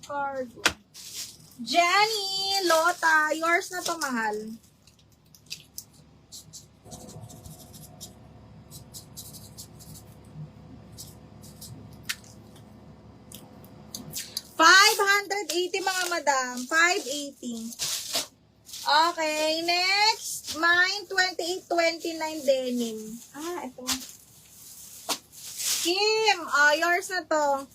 cargo. Jenny, Lota, yours na to, mahal. $580 mga madam. 580. Okay, next. Mine, 2829 denim. Ito. Kim, yours na to.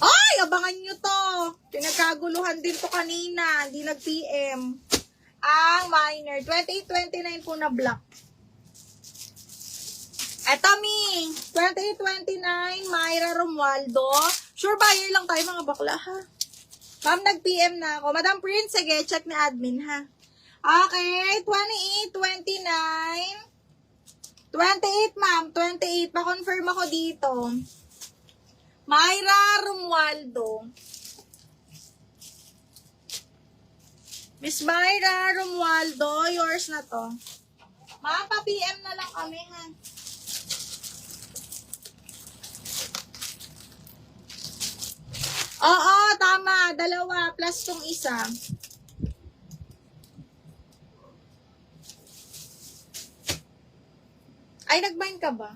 Ay, abangan nyo to. Pinagkaguluhan din to kanina. Hindi nag-PM. Ang minor. 2829 po na black. Eto, mi. 2829, Myra Romualdo. Sure buyer lang tayo, mga bakla, ha? Ma'am, nag-PM na ako. Madam Prince, sige, check ni admin, ha? Okay, 2829. 28, ma'am. 28. Pa-confirm ako dito. Myra Romualdo. Miss Myra Romualdo, yours na to. Ma'am, pa-PM na lang kami, ha? Oo, tama. Dalawa plus tong isa. Ay, nag-bind ka ba?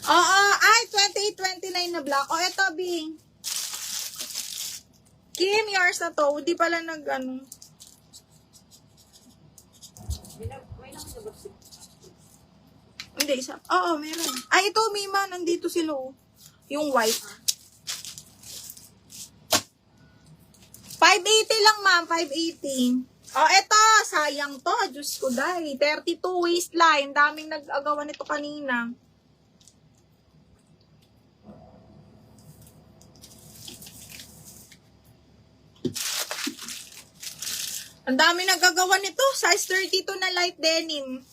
Oo, ay, 2829 na black. O, eto, Bing. Kim, yours na to. Hindi pala nag-ano. Hindi, isa. Oo, meron. Ay, ito, Mima. Nandito sila, oh. Yung white. 580 lang, ma'am. 580. Oh, eto. Sayang to. Diyos ko, dahil. 32 waistline. Daming nag-agawan nito kanina. Ang dami nagagawa nito. Size 32 na light denim.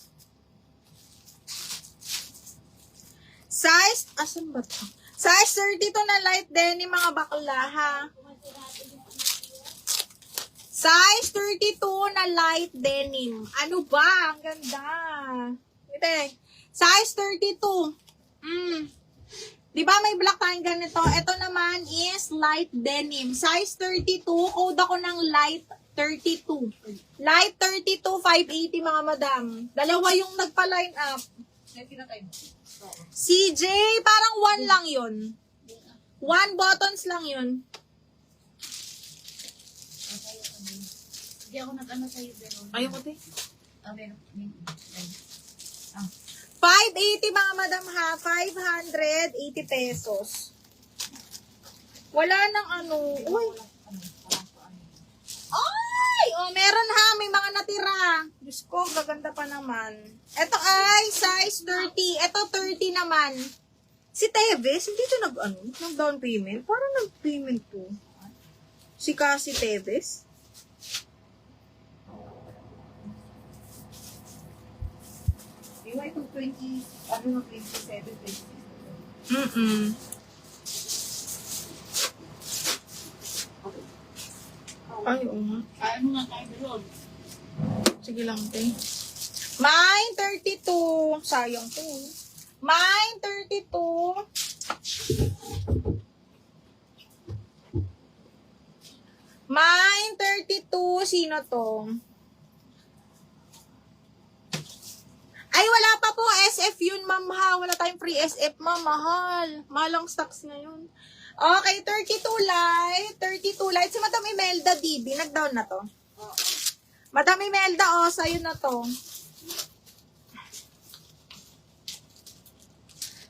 Size, asan ba ito? Size 32 na light denim, mga bakla, ha? Size 32 na light denim. Ano ba? Ang ganda. Ito, size 32. Di ba may black tayong ganito? Ito naman is light denim. Size 32. Code ako ng light 32. Light 32, 580 mga madam. Dalawa yung nagpa-line up. CJ, parang 1 lang yun. 1 buttons lang yun. Hindi ako nag-ano sa'yo, pero... Ayoko din. Pero... 580 mga madam ha. 580 pesos. Wala nang ano. Uy. Ay! Oh, meron ha. May mga natira. Diyos ko, gaganda pa naman. Ito ay size 30. Ito 30 naman. Si Teves, hindi ito nag-down payment. Parang nag-payment po. Si Cassie Teves. Iwa itong 20, 27, 26. Ay, oo nga. Ano nga tayo doon? Sige lang, te. Mine 32. Sayang to. Mine 32. Mine 32. Sino to? Ay, wala pa po. SF yun, ma'am ha. Wala tayong free SF, ma'am. Mahal. Malang stocks ngayon. Okay, 32 light. 32 light. Si Madam Imelda DB. Nag-down na to. Madam Imelda, sa'yo na to.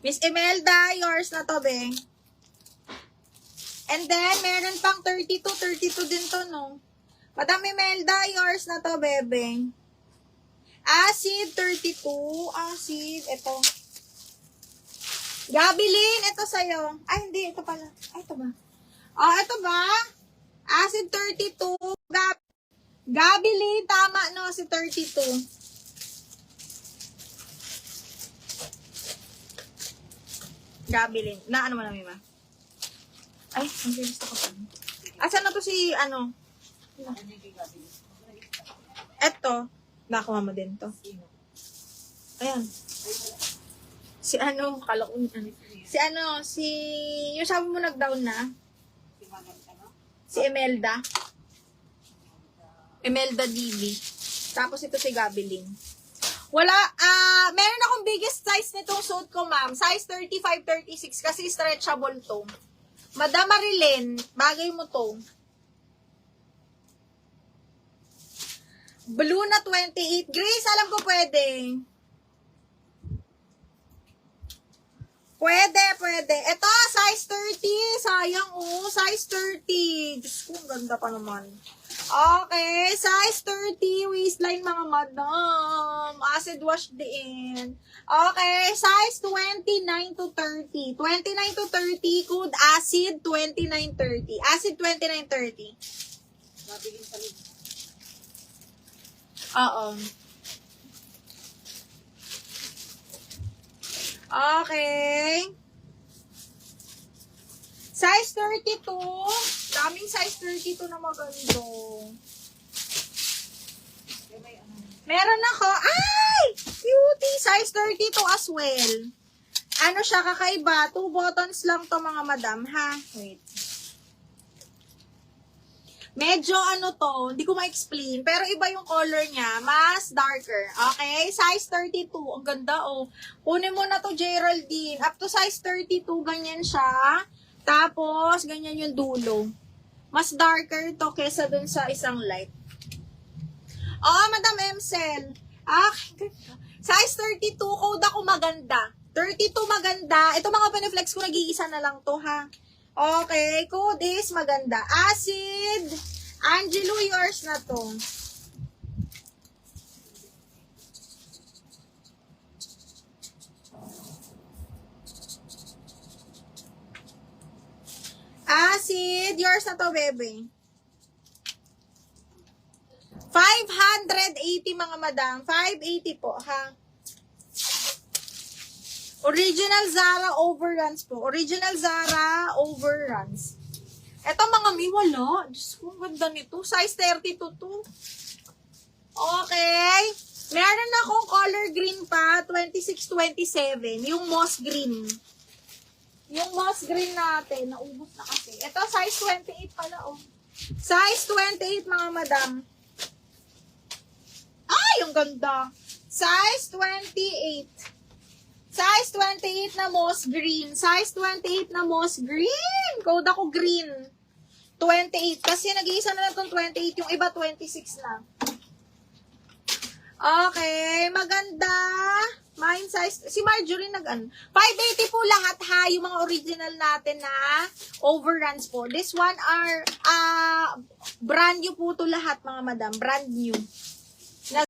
Miss Imelda, yours na to, be. And then, meron pang 32. 32 din to, no? Madam Imelda, yours na to, bebe. Acid 32. Acid. Ito. Gabilin. Ito sa'yo. Ay, hindi. Ito pala. Ay, ito ba? Ito ba? Acid 32. Gabilin. Tama, no? Si 32. Gabilin. Na ano mo na, Mima? Ay, ang bilis ako pa. Asan na to si, Ano yung kay Gabi? Eto. Nakuha mo din to. Sino? Ayan. Si ano, kalakun. Si yung sabi mo nag-down na. Si Manang ano? Si Imelda. Imelda DB. Tapos ito si Gabilin. Wala, meron akong biggest size nitong suit ko, ma'am. Size 35-36 kasi stretchable to. Madam Marilyn, bagay mo to. Blue na 28. Grace, alam ko pwede. Pwede. Ito, size 30. Sayang, oh. Size 30. Diyos ko, ang ganda pa naman. Okay, size 30. Waistline, mga madam. Acid wash din. Okay, size 29 to 30. 29 to 30. Code acid 2930. Acid 2930. Mabiging sa rin. Oo. Okay. Size 32. Daming size 32 na maganda. Kaya may ano. Meron ako. Ay! Cutie! Size 32 as well. Ano siya kakaiba? 2 buttons lang to mga madam, ha? Wait. Medyo ano to, hindi ko ma-explain, pero iba yung color niya, mas darker. Okay? Size 32. Ang ganda, oh. Kunin mo na to, Geraldine. Up to size 32, ganyan siya. Tapos, ganyan yung dulo. Mas darker to kesa dun sa isang light. Oh, Madam Emcel. Ganda. Size 32, code ako maganda. 32 maganda. Ito mga paniflex ko, nag-iisa na lang to, ha? Okay, code is maganda. Acid. Angelo, yours na to. Acid, yours na to, bebe. 580 mga madam. 580 po, ha? Original Zara overruns po. Original Zara overruns. Eto mga mi, wala. Diyos ko, ang ganda nito. Size 32 to. Okay. Meron akong color green pa. 26-27. Yung moss green. Yung moss green natin. Naubos na kasi. Ito, size 28 pala, oh. Size 28, mga madam. Ay, yung ganda. Size 28. Size 28 na moss green. Size 28 na moss green. Code ako green. 28. Kasi nag-iisa na lang itong 28. Yung iba 26 na. Okay. Maganda. Mine size. Si Marjorie nag-ano. 580 po lahat ha. Yung mga original natin na overruns po. This one are brand new po to lahat mga madam. Brand new.